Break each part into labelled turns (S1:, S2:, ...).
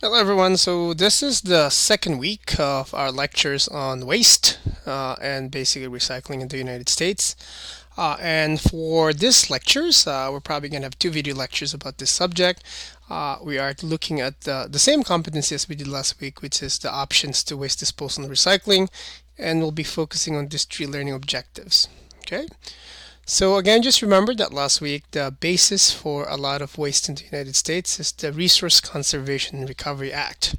S1: Hello, everyone. So, this is the second week of our lectures on waste and basically recycling in the United States. And for this lectures, we're probably going to have two video lectures about this subject. We are looking at the same competency as we did last week, which is the options to waste disposal and recycling. And we'll be focusing on these three learning objectives. Okay. So again, just remember that last week the basis for a lot of waste in the United States is the Resource Conservation and Recovery Act.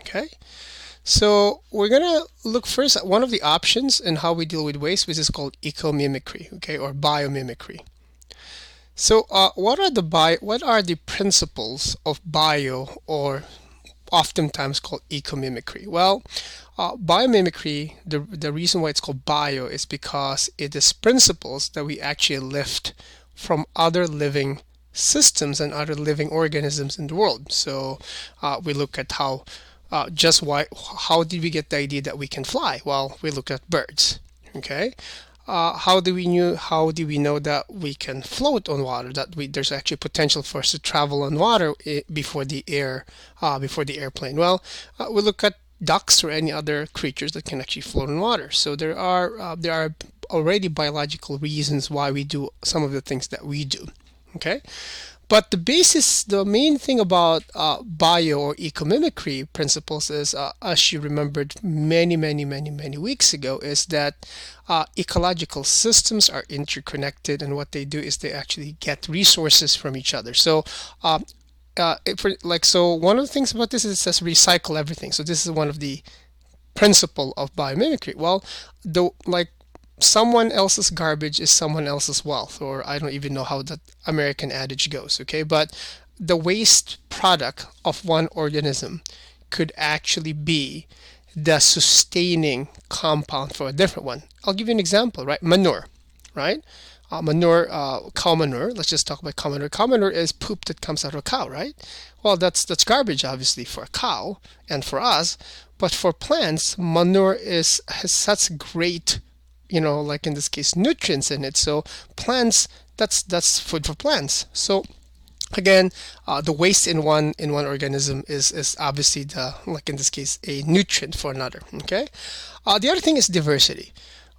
S1: Okay, so we're gonna look first at one of the options in how we deal with waste, which is called eco-mimicry, okay, or biomimicry. So what are the principles of bio, or oftentimes called eco-mimicry? Well, biomimicry, the reason why it's called bio is because it is principles that we actually lift from other living systems and other living organisms in the world. So we look at how did we get the idea that we can fly? Well, we look at birds. Okay, how do we know that we can float on water? There's actually potential for us to travel on water before the airplane. Well, we look at ducks or any other creatures that can actually float on water. So there are already biological reasons why we do some of the things that we do. Okay, but the main thing about bio or ecomimicry principles is, as you remembered many weeks ago, is that ecological systems are interconnected, and what they do is they actually get resources from each other. So, one of the things about this is it says recycle everything. So this is one of the principle of biomimicry. Well, the like someone else's garbage is someone else's wealth, or I don't even know how that American adage goes, okay? But the waste product of one organism could actually be the sustaining compound for a different one. I'll give you an example, right? Manure, right? Cow manure. Let's just talk about cow manure. Cow manure is poop that comes out of a cow, right? Well, that's garbage, obviously, for a cow and for us. But for plants, manure has such great, like in this case, nutrients in it. So plants, that's food for plants. So again, the waste in one organism is obviously like in this case, a nutrient for another. Okay. The other thing is diversity.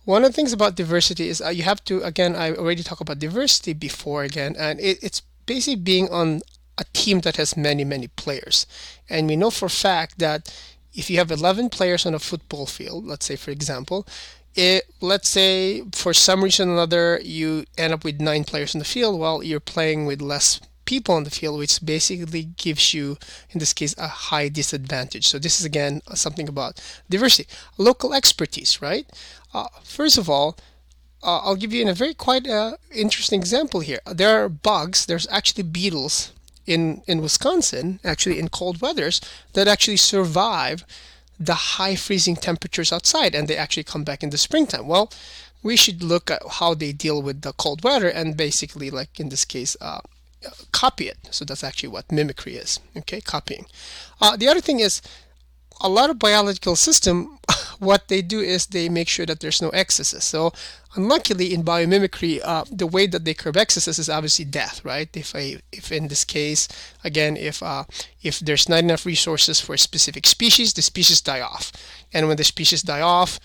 S1: One of the things about diversity is you have to, again, I already talked about diversity before again, and it's basically being on a team that has many players. And we know for a fact that if you have 11 players on a football field, let's say for example, let's say for some reason or another you end up with 9 players in the field, well, you're playing with less people on the field, which basically gives you, in this case, a high disadvantage. So this is again something about diversity. Local expertise, right? First of all, I'll give you a very quite interesting example here. There are bugs. There's actually beetles in Wisconsin, actually in cold weathers, that actually survive the high freezing temperatures outside, and they actually come back in the springtime. Well, we should look at how they deal with the cold weather and basically, like in this case, copy it. So that's actually what mimicry is. Okay, copying. The other thing is a lot of biological system. What they do is they make sure that there's no excesses. So unluckily in biomimicry, the way that they curb excesses is obviously death, right? If in this case, again, if there's not enough resources for a specific species, the species die off. And when the species die off,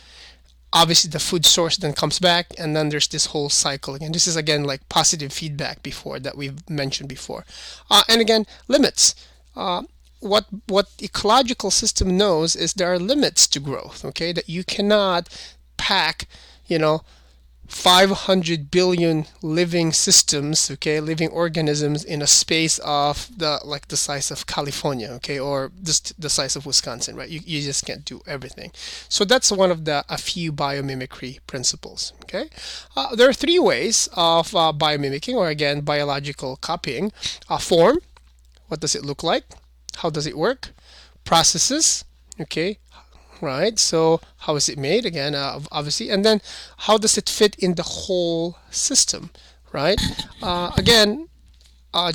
S1: obviously the food source then comes back, and then there's this whole cycle again. This is again like positive feedback before that we've mentioned before. And again, limits. What ecological system knows is there are limits to growth. Okay, that you cannot pack, you know, 500 billion living systems, okay, living organisms in a space of the size of California, okay, or just the size of Wisconsin, right? You just can't do everything. So that's one of the a few biomimicry principles, okay. There are three ways of biomimicking, or again biological copying. Form, what does it look like? How does it work? Processes, okay, right? So how is it made? Again, obviously, and then how does it fit in the whole system, right? Again,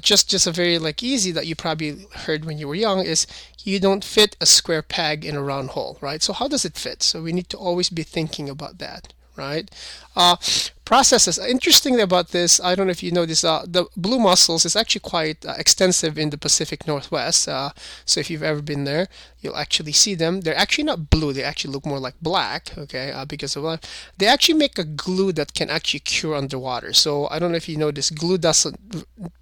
S1: just a very like easy that you probably heard when you were young is you don't fit a square peg in a round hole, right? So how does it fit? So we need to always be thinking about that, right? Uh, Processes. Interesting about this, I don't know if you know this, the blue mussels is actually quite extensive in the Pacific Northwest. So if you've ever been there, you'll actually see them. They're actually not blue, they actually look more like black, okay, because of they actually make a glue that can actually cure underwater. So I don't know if you know this, glue doesn't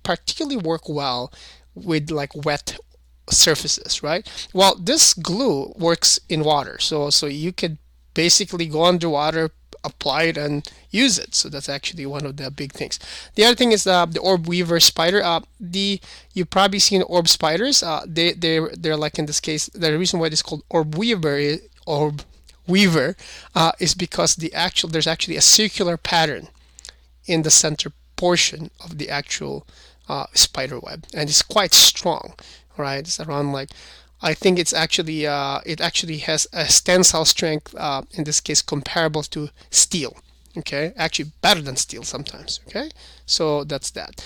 S1: particularly work well with like wet surfaces, right? Well, this glue works in water, so you could basically go underwater, apply it, and use it. So that's actually one of the big things. The other thing is the orb weaver spider. The You've probably seen orb spiders. They're like in this case. The reason why it's called orb weaver is because there's actually a circular pattern in the center portion of the actual spider web, and it's quite strong, right? It's around like, I think it actually has a tensile strength, in this case comparable to steel. Okay, actually better than steel sometimes. Okay, so that's that.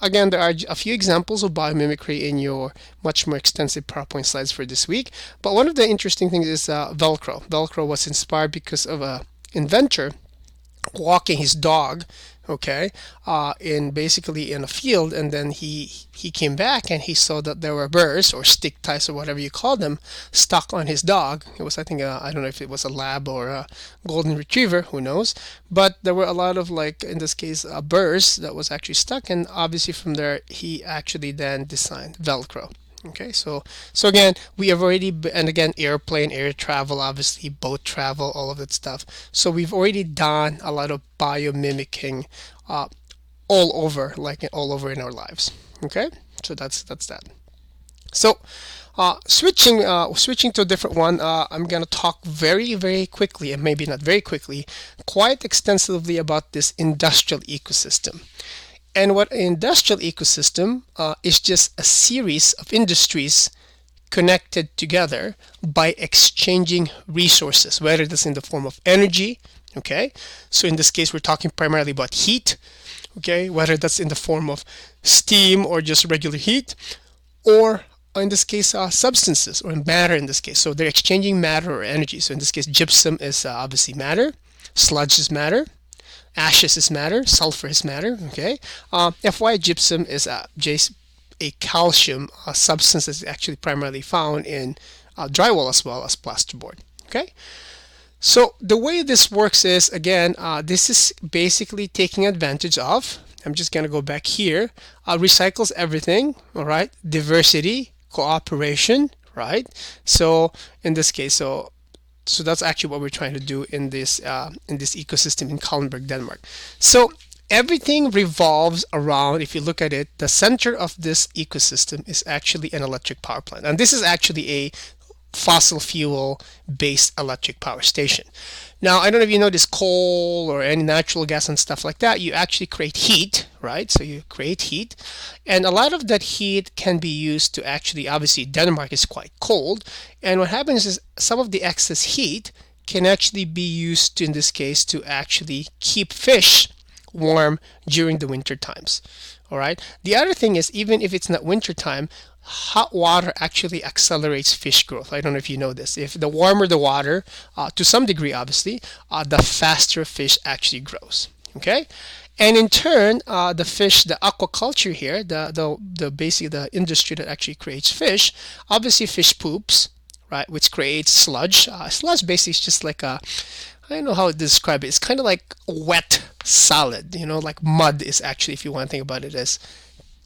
S1: Again, there are a few examples of biomimicry in your much more extensive PowerPoint slides for this week. But one of the interesting things is Velcro. Velcro was inspired because of a inventor walking his dog, okay, in basically in a field, and then he came back and he saw that there were burrs or stick ties or whatever you call them stuck on his dog. It was, I think, I don't know if it was a lab or a golden retriever, who knows, but there were a lot of, like in this case, burrs that was actually stuck, and obviously from there he actually then designed Velcro. Okay, so again, we have already, and again, airplane, air travel, obviously, boat travel, all of that stuff. So we've already done a lot of biomimicking uh, all over in our lives. Okay, so that's that. So switching to a different one, I'm gonna talk very quickly, and maybe not very quickly, quite extensively about this industrial ecosystem. And what an industrial ecosystem is just a series of industries connected together by exchanging resources, whether that's in the form of energy, okay? So in this case, we're talking primarily about heat, okay? Whether that's in the form of steam or just regular heat, or in this case, substances or matter in this case. So they're exchanging matter or energy. So in this case, gypsum is obviously matter, sludge is matter, ashes is matter, sulfur is matter, okay? FY gypsum is a calcium substance that's actually primarily found in drywall as well as plasterboard, okay? So the way this works is, again, this is basically taking advantage of, I'm just going to go back here, recycles everything, all right? Diversity, cooperation, right? So in this case, so that's actually what we're trying to do in this ecosystem in Kallenberg, Denmark. So everything revolves around, if you look at it, the center of this ecosystem is actually an electric power plant. And this is actually a fossil fuel based electric power station. Now, I don't know if you know this, coal or any natural gas and stuff like that, you actually create heat, right? So you create heat, and a lot of that heat can be used to actually, obviously Denmark is quite cold, and what happens is some of the excess heat can actually be used to, in this case, to actually keep fish warm during the winter times. All right. The other thing is, even if it's not winter time, hot water actually accelerates fish growth. I don't know if you know this. If the warmer the water, to some degree, obviously, the faster fish actually grows. Okay, and in turn, the fish, the aquaculture here, the basically the industry that actually creates fish, obviously fish poops, right, which creates sludge. Sludge basically is just like a, I don't know how to describe it. It's kind of like wet solid, like mud is actually, if you want to think about it as,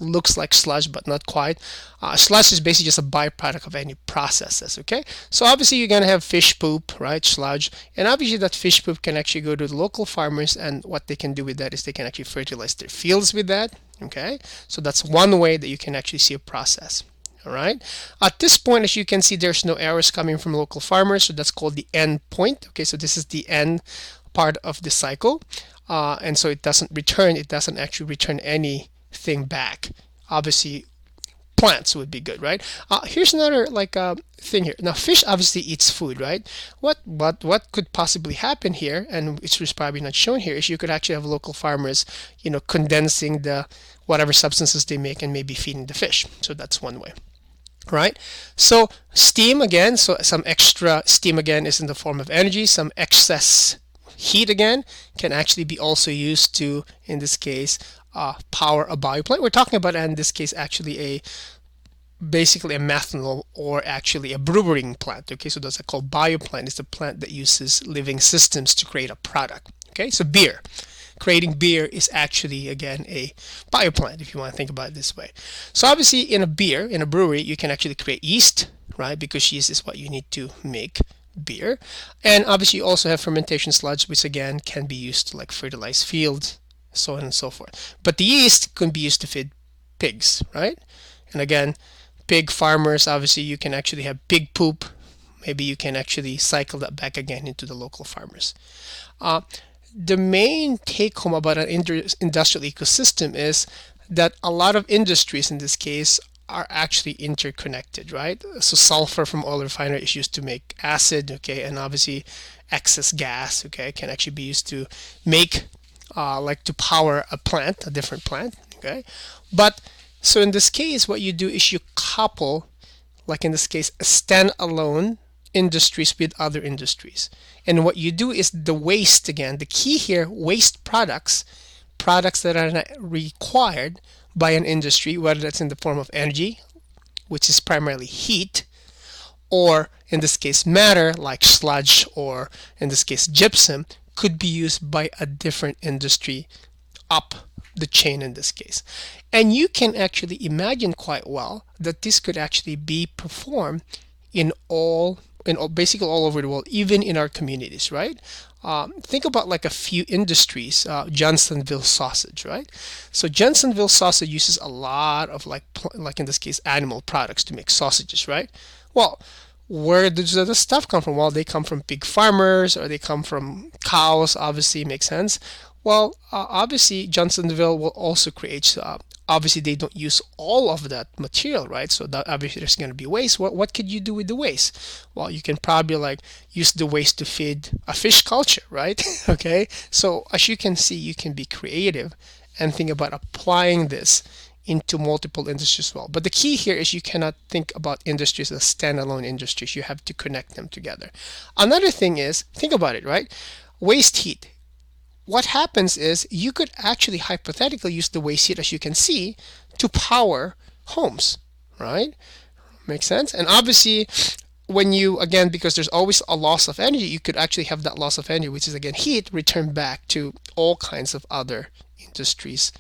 S1: looks like sludge but not quite. Sludge is basically just a byproduct of any processes, okay? So obviously you're going to have fish poop, right, sludge, and obviously that fish poop can actually go to the local farmers, and what they can do with that is they can actually fertilize their fields with that, okay? So that's one way that you can actually see a process. All right. At this point, as you can see, there's no errors coming from local farmers, so that's called the end point. Okay, so this is the end part of the cycle, and so it doesn't actually return anything back. Obviously, plants would be good, right? Here's another thing here. Now, fish obviously eats food, right? What could possibly happen here, and which was probably not shown here, is you could actually have local farmers, condensing the whatever substances they make and maybe feeding the fish. So that's one way. Right? So steam again, so some extra steam again is in the form of energy, some excess heat again can actually be also used to, in this case, power a bioplant. We're talking about, in this case, actually basically a methanol or actually a brewing plant. Okay, so that's called bioplant. It's a plant that uses living systems to create a product. Okay, so beer. Creating beer is actually, again, a bioplant, if you want to think about it this way. So obviously in a beer, in a brewery, you can actually create yeast, right? Because yeast is what you need to make beer. And obviously you also have fermentation sludge, which again can be used to like fertilize fields, so on and so forth. But the yeast can be used to feed pigs, right? And again, pig farmers, obviously you can actually have pig poop. Maybe you can actually cycle that back again into the local farmers. The main take home about an industrial ecosystem is that a lot of industries in this case are actually interconnected, right? So sulfur from oil refinery is used to make acid, okay, and obviously excess gas, okay, can actually be used to make like to power a plant, a different plant, okay. But so in this case, what you do is you couple, like in this case, a standalone industries with other industries. And what you do is the waste, again, the key here, waste products, products that are not required by an industry, whether that's in the form of energy, which is primarily heat, or in this case matter like sludge, or in this case gypsum, could be used by a different industry up the chain in this case. And you can actually imagine quite well that this could actually be performed in basically all over the world, even in our communities, right? Think about like a few industries, Johnsonville sausage, right? So Johnsonville sausage uses a lot of like in this case animal products to make sausages, right? Well, where does the stuff come from? Well, they come from pig farmers, or they come from cows. Obviously, makes sense. Well, obviously Johnsonville will also create. Obviously, they don't use all of that material, right? So that obviously there's going to be waste. What could you do with the waste? Well, you can probably like use the waste to feed a fish culture, right? Okay. So as you can see, you can be creative and think about applying this into multiple industries as well. But the key here is you cannot think about industries as standalone industries. You have to connect them together. Another thing is, think about it, right? Waste heat. What happens is you could actually hypothetically use the waste heat, as you can see, to power homes, right? Makes sense? And obviously, when you, again, because there's always a loss of energy, you could actually have that loss of energy, which is again heat, return back to all kinds of other industries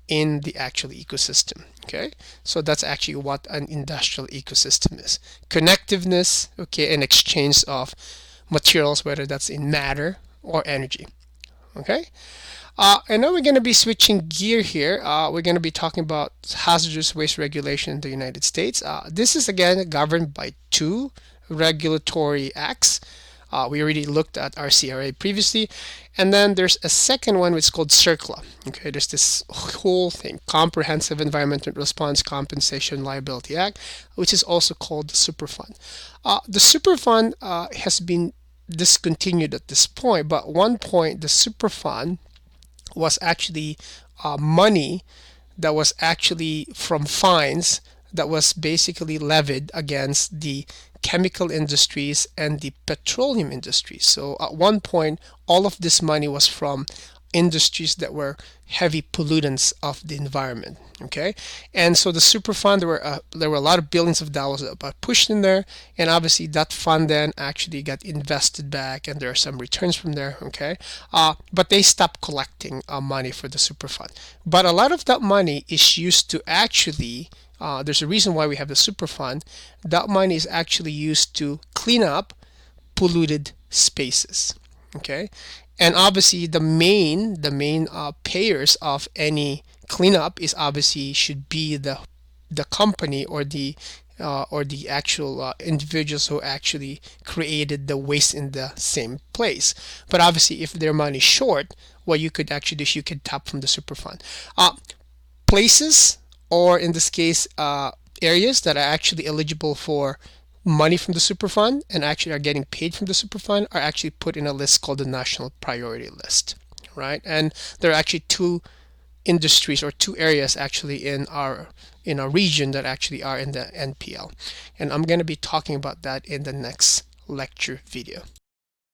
S1: in the actual ecosystem. Okay, so that's actually what an industrial ecosystem is: connectiveness, okay, and exchange of materials, whether that's in matter or energy. Okay, and now we're going to be switching gear here. We're going to be talking about hazardous waste regulation in the United States. This is again governed by two regulatory acts. We already looked at RCRA previously, and then there's a second one which is called CERCLA. Okay, there's this whole thing, Comprehensive Environmental Response Compensation Liability Act, which is also called the Superfund. The Superfund has been discontinued at this point, but at one point the Superfund was actually money that was actually from fines that was basically levied against the chemical industries and the petroleum industries. So at one point, all of this money was from industries that were heavy pollutants of the environment. Okay, and so the Superfund, there were a lot of billions of dollars that were pushed in there, and obviously that fund then actually got invested back, and there are some returns from there. Okay, but they stopped collecting money for the Superfund. But a lot of that money is used to actually there's a reason why we have the Superfund. That money is actually used to clean up polluted spaces. Okay, and obviously the main payers of any cleanup is obviously should be the company or the actual individuals who actually created the waste in the same place. But obviously, if their money is short, what you could actually do is you could tap from the Superfund. Places, or in this case, areas that are actually eligible for money from the Superfund and actually are getting paid from the Superfund are actually put in a list called the National Priority List, right? And there are actually two industries or two areas actually in our region that actually are in the NPL, and I'm going to be talking about that in the next lecture video.